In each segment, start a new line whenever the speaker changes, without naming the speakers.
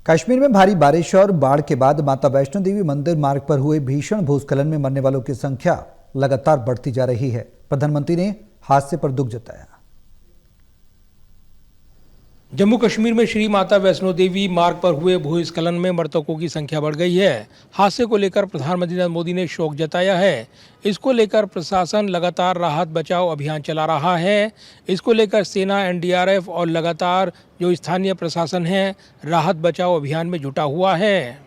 कश्मीर में भारी बारिश और बाढ़ के बाद माता वैष्णो देवी मंदिर मार्ग पर हुए भीषण भूस्खलन में मरने वालों की संख्या लगातार बढ़ती जा रही है। प्रधानमंत्री ने हादसे पर दुख जताया।
जम्मू कश्मीर में श्री माता वैष्णो देवी मार्ग पर हुए भूस्खलन में मृतकों की संख्या बढ़ गई है। हादसे को लेकर प्रधानमंत्री नरेंद्र मोदी ने शोक जताया है। इसको लेकर प्रशासन लगातार राहत बचाव अभियान चला रहा है। इसको लेकर सेना, एनडीआरएफ और लगातार जो स्थानीय प्रशासन है राहत बचाव अभियान में जुटा हुआ है।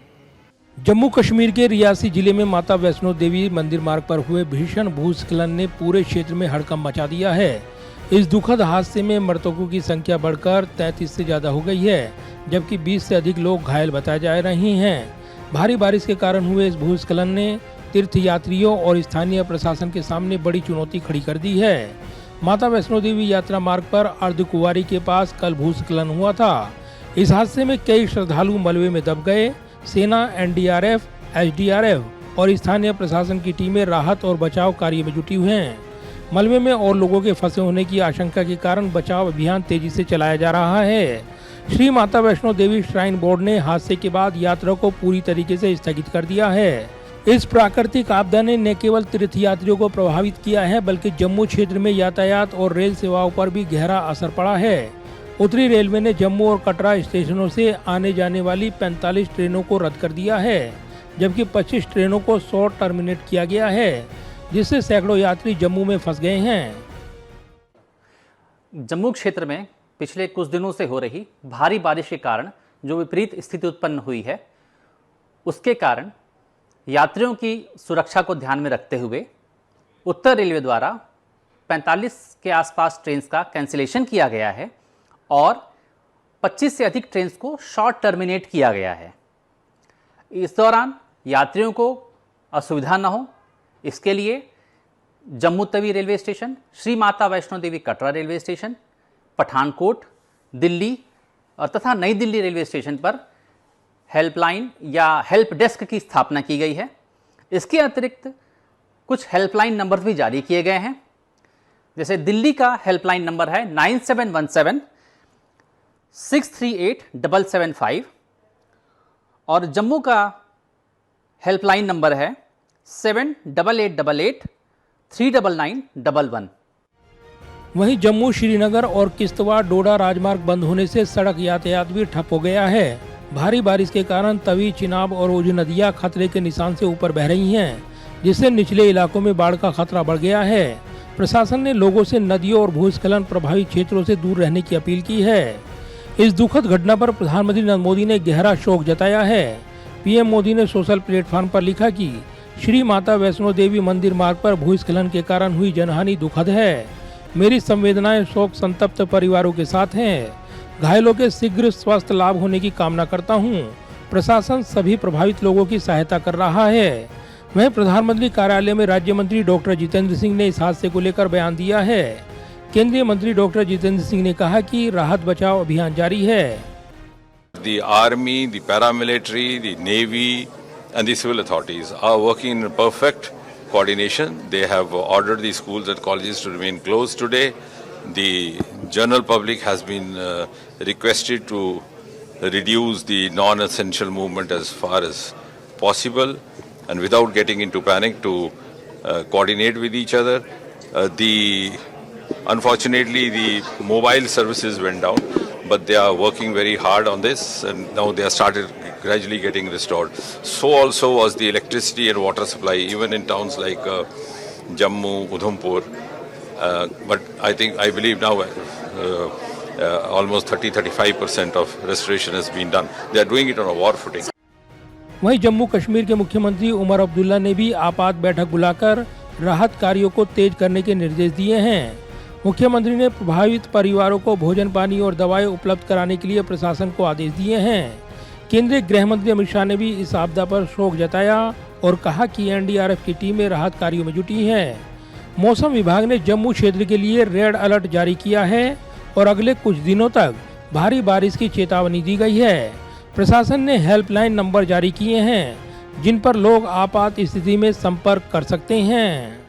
जम्मू कश्मीर के रियासी जिले में माता वैष्णो देवी मंदिर मार्ग पर हुए भीषण भूस्खलन ने पूरे क्षेत्र में हड़कंप मचा दिया है। इस दुखद हादसे में मृतकों की संख्या बढ़कर 33 से ज्यादा हो गई है, जबकि 20 से अधिक लोग घायल बताए जा रहे हैं। भारी बारिश के कारण हुए इस भूस्खलन ने तीर्थयात्रियों और स्थानीय प्रशासन के सामने बड़ी चुनौती खड़ी कर दी है। माता वैष्णो देवी यात्रा मार्ग पर अर्धकुंवारी के पास कल भूस्खलन हुआ था। इस हादसे में कई श्रद्धालु मलबे में दब गए। सेना, एनडीआरएफ, एसडीआरएफ और स्थानीय प्रशासन की टीमें राहत और बचाव कार्य में जुटी हुई हैं। मलबे में और लोगों के फंसे होने की आशंका के कारण बचाव अभियान तेजी से चलाया जा रहा है। श्री माता वैष्णो देवी श्राइन बोर्ड ने हादसे के बाद यात्रा को पूरी तरीके से स्थगित कर दिया है। इस प्राकृतिक आपदा ने न केवल तीर्थयात्रियों को प्रभावित किया है, बल्कि जम्मू क्षेत्र में यातायात और रेल सेवाओं पर भी गहरा असर पड़ा है। उत्तरी रेलवे ने जम्मू और कटरा स्टेशनों से आने जाने वाली 45 ट्रेनों को रद्द कर दिया है, जबकि 25 ट्रेनों को शॉर्ट टर्मिनेट किया गया है, जिससे सैकड़ों यात्री जम्मू में फंस गए हैं।
जम्मू क्षेत्र में पिछले कुछ दिनों से हो रही भारी बारिश के कारण जो विपरीत स्थिति उत्पन्न हुई है, उसके कारण यात्रियों की सुरक्षा को ध्यान में रखते हुए उत्तर रेलवे द्वारा 45 के आसपास ट्रेन्स का कैंसिलेशन किया गया है और 25 से अधिक ट्रेन्स को शॉर्ट टर्मिनेट किया गया है। इस दौरान यात्रियों को असुविधा न हो, इसके लिए Jammu Tawi railway station, Shri Mata Vaishno Devi Katra railway station, Pathankot, Delhi और तथा नई दिल्ली रेलवे स्टेशन पर हेल्पलाइन या हेल्प डेस्क की स्थापना की गई है। इसके अतिरिक्त कुछ हेल्पलाइन नंबर भी जारी किए गए हैं। जैसे दिल्ली का हेल्पलाइन नंबर है 9717 638 775 और जम्मू का हेल्पलाइन नंबर है 7888 39911।
वहीं जम्मू, श्रीनगर और किश्तवाड़ डोडा राजमार्ग बंद होने से सड़क यातायात भी ठप हो गया है। भारी बारिश के कारण तवी, चिनाब और ओज नदियां खतरे के निशान से ऊपर बह रही हैं, जिससे निचले इलाकों में बाढ़ का खतरा बढ़ गया है। प्रशासन ने लोगों से नदियों और भूस्खलन प्रभावित क्षेत्रों से दूर रहने की अपील की है। इस दुखद घटना पर प्रधानमंत्री नरेंद्र मोदी ने गहरा शोक जताया है। पीएम मोदी ने सोशल प्लेटफॉर्म पर लिखा कि श्री माता वैष्णो देवी मंदिर मार्ग पर भूस्खलन के कारण हुई जनहानि दुखद है। मेरी संवेदनाएं शोक संतप्त परिवारों के साथ हैं। घायलों के शीघ्र स्वास्थ्य लाभ होने की कामना करता हूं। प्रशासन सभी प्रभावित लोगों की सहायता कर रहा है। वहीं प्रधानमंत्री कार्यालय में राज्य मंत्री डॉक्टर जितेंद्र सिंह ने इस हादसे को लेकर बयान दिया है। केंद्रीय मंत्री डॉक्टर जितेंद्र सिंह ने कहा कि राहत बचाव अभियान जारी है।
The army, the paramilitary, the navy and the civil authorities are working in perfect coordination. They have ordered the schools and colleges to remain closed today. The general public has been requested to reduce the non-essential movement as far as possible and without getting into panic to coordinate with each other. Unfortunately, the mobile services went down, but they are working very hard on this and now they have started gradually getting restored. So also was the electricity and water supply, even in towns like Jammu, Udhampur. But I believe now almost 30-35% of restoration has been done. They are doing it on a war footing.
वहीं जम्मू कश्मीर के मुख्यमंत्री उमर अब्दुल्ला ने भी आपात बैठक बुलाकर राहत कार्यों को तेज करने के निर्देश दिए हैं। मुख्यमंत्री ने प्रभावित परिवारों को भोजन, पानी और दवाएं उपलब्ध कराने के लिए प्रशासन को आदेश दिए हैं। केंद्रीय गृह मंत्री अमित शाह ने भी इस आपदा पर शोक जताया और कहा कि एनडीआरएफ की टीमें राहत कार्यों में जुटी हैं। मौसम विभाग ने जम्मू क्षेत्र के लिए रेड अलर्ट जारी किया है और अगले कुछ दिनों तक भारी बारिश की चेतावनी दी गई है। प्रशासन ने हेल्पलाइन नंबर जारी किए हैं, जिन पर लोग आपात स्थिति में संपर्क कर सकते हैं।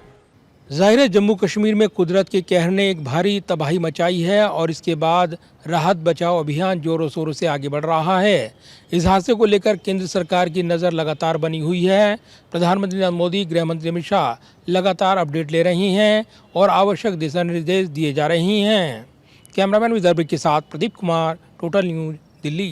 जाहिर है जम्मू कश्मीर में कुदरत के कहर ने एक भारी तबाही मचाई है और इसके बाद राहत बचाव अभियान जोरों शोरों से आगे बढ़ रहा है। इस हादसे को लेकर केंद्र सरकार की नज़र लगातार बनी हुई है। प्रधानमंत्री नरेंद्र मोदी, गृह मंत्री अमित शाह लगातार अपडेट ले रही हैं और आवश्यक दिशा निर्देश दिए जा रही हैं। कैमरामैन विदर्भ के साथ प्रदीप कुमार, टोटल न्यूज़, दिल्ली।